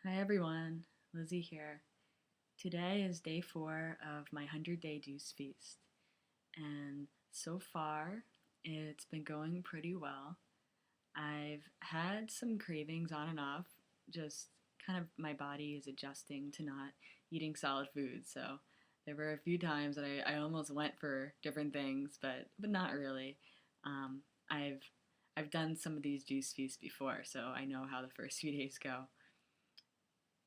Hi everyone, Lizzie here. Today is day 4 of my 100-day juice feast, and so far it's been going pretty well. I've had some cravings on and off, just kind of my body is adjusting to not eating solid food, so there were a few times that I almost went for different things, but not really. Um, I've I've done some of these juice feasts before, so I know how the first few days go.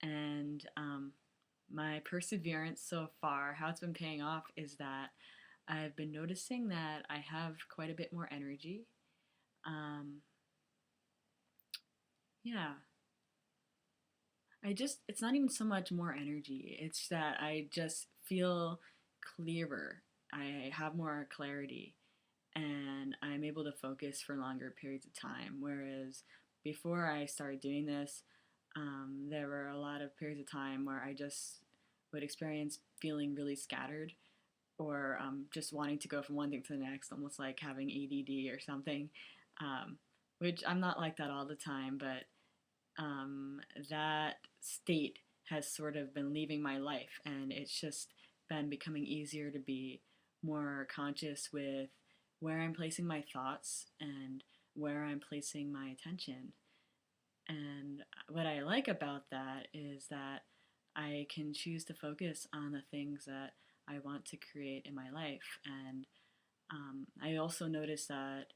And my perseverance so far, how it's been paying off, is that I've been noticing that I have quite a bit more energy. Um, yeah, it's not even so much more energy, it's that I just feel clearer. I have more clarity and I'm able to focus for longer periods of time. Whereas before I started doing this, there were a lot of periods of time where I just would experience feeling really scattered or just wanting to go from one thing to the next, almost like having ADD or something, um, which I'm not like that all the time, but that state has sort of been leaving my life, and it's just been becoming easier to be more conscious with where I'm placing my thoughts and where I'm placing my attention. And what I like about that is that I can choose to focus on the things that I want to create in my life. And I also notice that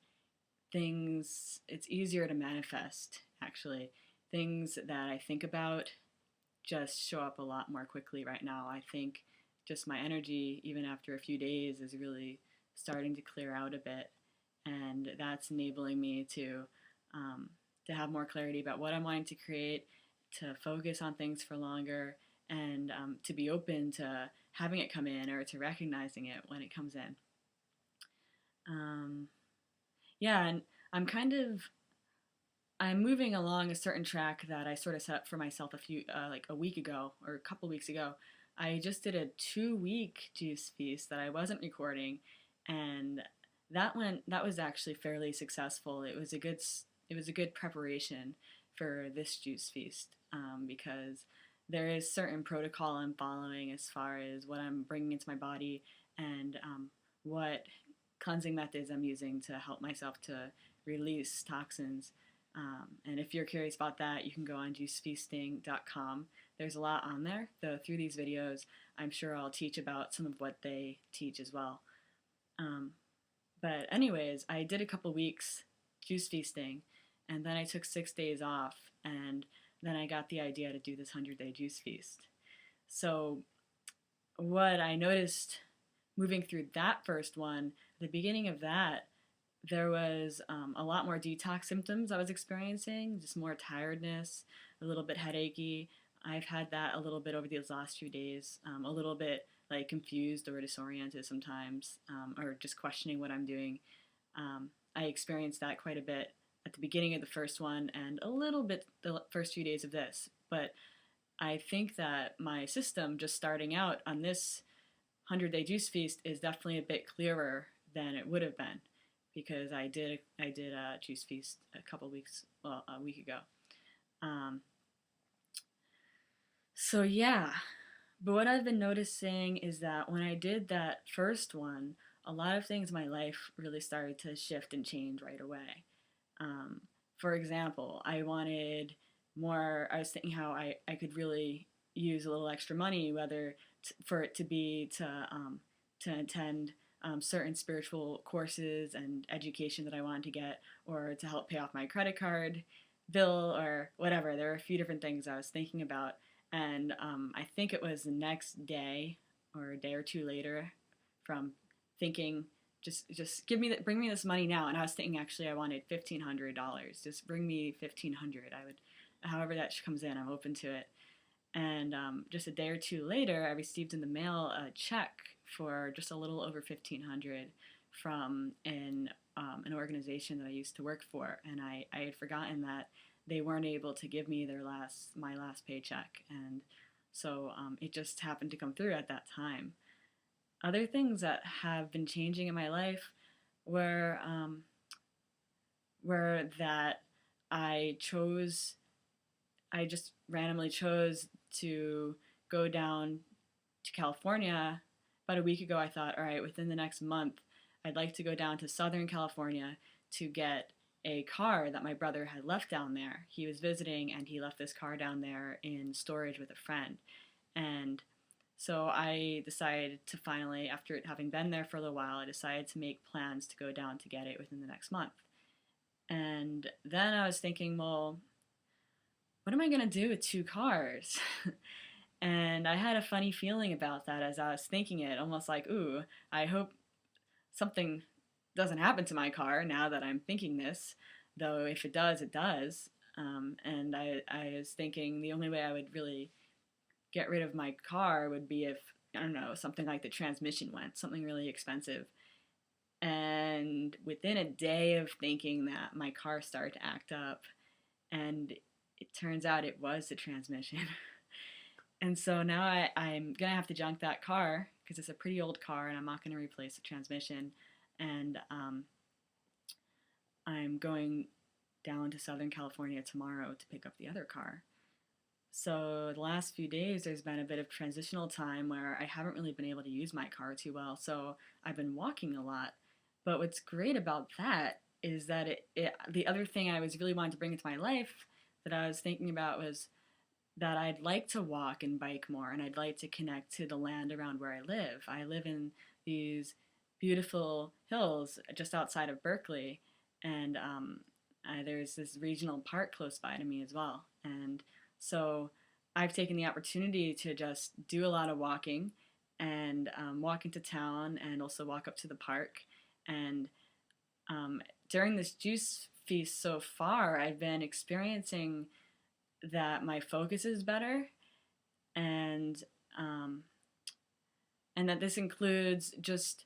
it's easier to manifest actually. Things that I think about just show up a lot more quickly right now. I think just my energy, even after a few days, is really starting to clear out a bit, and that's enabling me um, to have more clarity about what I'm wanting to create, to focus on things for longer, and to be open to having it come in or to recognizing it when it comes in. Um, yeah, and I'm kind of I'm moving along a certain track that I sort of set up for myself like a week ago or a couple weeks ago. I just did a 2 week juice feast that I wasn't recording, and that was actually fairly successful. It was a good preparation for this juice feast, because there is certain protocol I'm following as far as what I'm bringing into my body and what cleansing methods I'm using to help myself to release toxins. And if you're curious about that, you can go on juicefeasting.com. There's a lot on there, though through these videos, I'm sure I'll teach about some of what they teach as well. Um, but anyways, I did a couple weeks juice feasting, and then I took 6 days off, and then I got the idea to do this 100-day juice feast. So what I noticed moving through that first one, the beginning of that, there was a lot more detox symptoms I was experiencing, just more tiredness, a little bit headachy. I've had that a little bit over these last few days, a little bit like confused or disoriented sometimes, or just questioning what I'm doing. I experienced that quite a bit at the beginning of the first one and a little bit the first few days of this. But I think that my system just starting out on this 100-day juice feast is definitely a bit clearer than it would have been because I did a juice feast a week ago. Um, so yeah, but what I've been noticing is that when I did that first one, a lot of things in my life really started to shift and change right away. Um, for example, I was thinking how I could really use a little extra money, whether for it to be to attend certain spiritual courses and education that I wanted to get, or to help pay off my credit card bill, or whatever. There were a few different things I was thinking about. And I think it was the next day or a day or two later from thinking just bring me this money now. And I was thinking actually I wanted $1,500. Just bring me 1,500. I would, however that comes in, I'm open to it. And just a day or two later, I received in the mail a check for just a little over 1,500 from an organization that I used to work for, and I had forgotten that they weren't able to give me my last paycheck, and so it just happened to come through at that time. Other things that have been changing in my life were were that I chose I just randomly chose to go down to California. About a week ago, I thought, all right, within the next month, I'd like to go down to Southern California to get a car that my brother had left down there. He was visiting and he left this car down there in storage with a friend. And so I decided to finally, after having been there for a little while, I decided to make plans to go down to get it within the next month. And then I was thinking, well, what am I going to do with two cars? And I had a funny feeling about that as I was thinking it, almost like, ooh, I hope something doesn't happen to my car now that I'm thinking this, though if it does, it does. And I was thinking the only way I would really get rid of my car would be if, I don't know, something like the transmission went, something really expensive. And within a day of thinking that, my car started to act up, and it turns out it was the transmission. And so now I'm going to have to junk that car because it's a pretty old car and I'm not going to replace the transmission. And I'm going down to Southern California tomorrow to pick up the other car. So the last few days, there's been a bit of transitional time where I haven't really been able to use my car too well. So I've been walking a lot. But what's great about that is that the other thing I was really wanting to bring into my life that I was thinking about was that I'd like to walk and bike more, and I'd like to connect to the land around where I live. I live in these beautiful hills just outside of Berkeley, and there's this regional park close by to me as well. And so I've taken the opportunity to just do a lot of walking and walk into town and also walk up to the park. And during this juice feast so far, I've been experiencing that my focus is better, and um, and that this includes just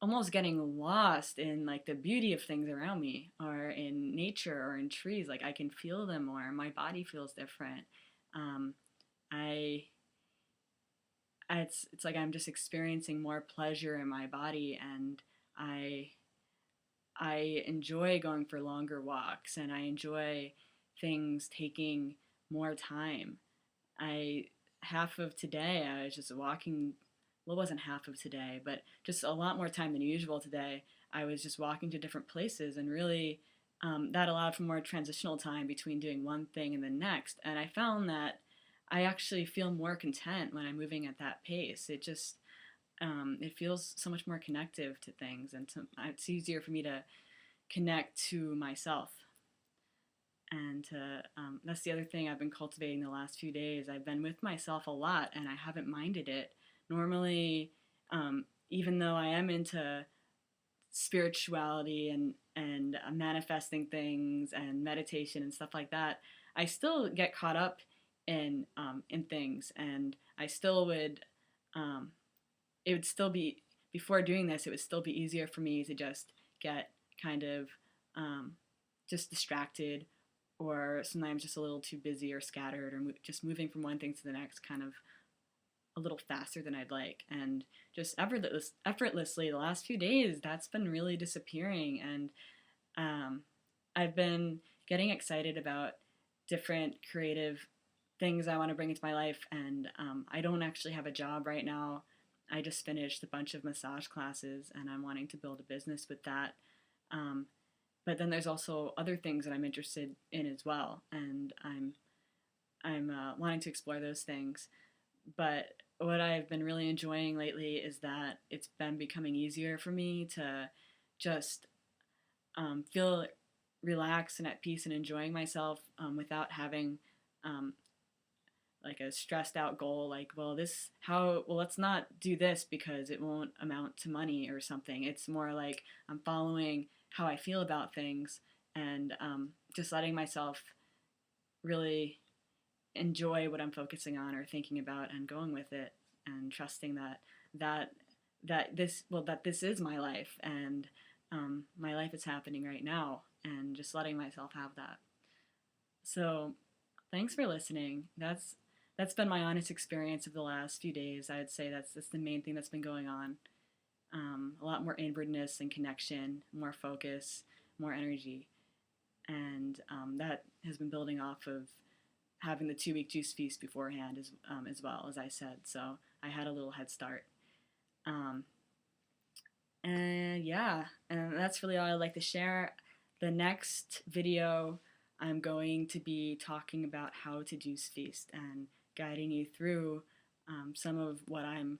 almost getting lost in like the beauty of things around me or in nature or in trees. Like I can feel them more. My body feels different. Um, I it's like I'm just experiencing more pleasure in my body, and I I enjoy going for longer walks, and I enjoy things taking more time. I Half of today I was just walking. Well, it wasn't half of today, but just a lot more time than usual today. I was just walking to different places, and really that allowed for more transitional time between doing one thing and the next. And I found that I actually feel more content when I'm moving at that pace. It feels so much more connective to things, and it's easier for me to connect to myself. And that's the other thing I've been cultivating the last few days. I've been with myself a lot, and I haven't minded it. Normally, even though I am into spirituality and manifesting things and meditation and stuff like that, I still get caught up in things, and I still would. It would still be before doing this. It would still be easier for me to just get kind of just distracted, or sometimes just a little too busy or scattered, or just moving from one thing to the next kind of a little faster than I'd like. And just effortlessly the last few days, that's been really disappearing. And I've been getting excited about different creative things I want to bring into my life. And I don't actually have a job right now. I just finished a bunch of massage classes, and I'm wanting to build a business with that. But then there's also other things that I'm interested in as well, and I'm wanting to explore those things. But what I've been really enjoying lately is that it's been becoming easier for me to just feel relaxed and at peace and enjoying myself without having like a stressed out goal, like, let's not do this because it won't amount to money or something. It's more like I'm following how I feel about things, and just letting myself really enjoy what I'm focusing on or thinking about, and going with it, and trusting that this is my life, and my life is happening right now, and just letting myself have that. So thanks for listening. That's been my honest experience of the last few days. I'd say that's the main thing that's been going on. A lot more inwardness and connection, more focus, more energy, and that has been building off of having the 2 week juice feast beforehand as well, as I said. So I had a little head start. Um, and yeah, and that's really all I'd like to share. The next video, I'm going to be talking about how to juice feast and guiding you through some of what I'm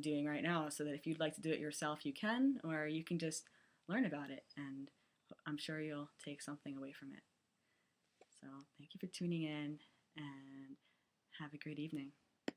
doing right now, so that if you'd like to do it yourself, you can, or you can just learn about it, and I'm sure you'll take something away from it. So thank you for tuning in, and have a great evening.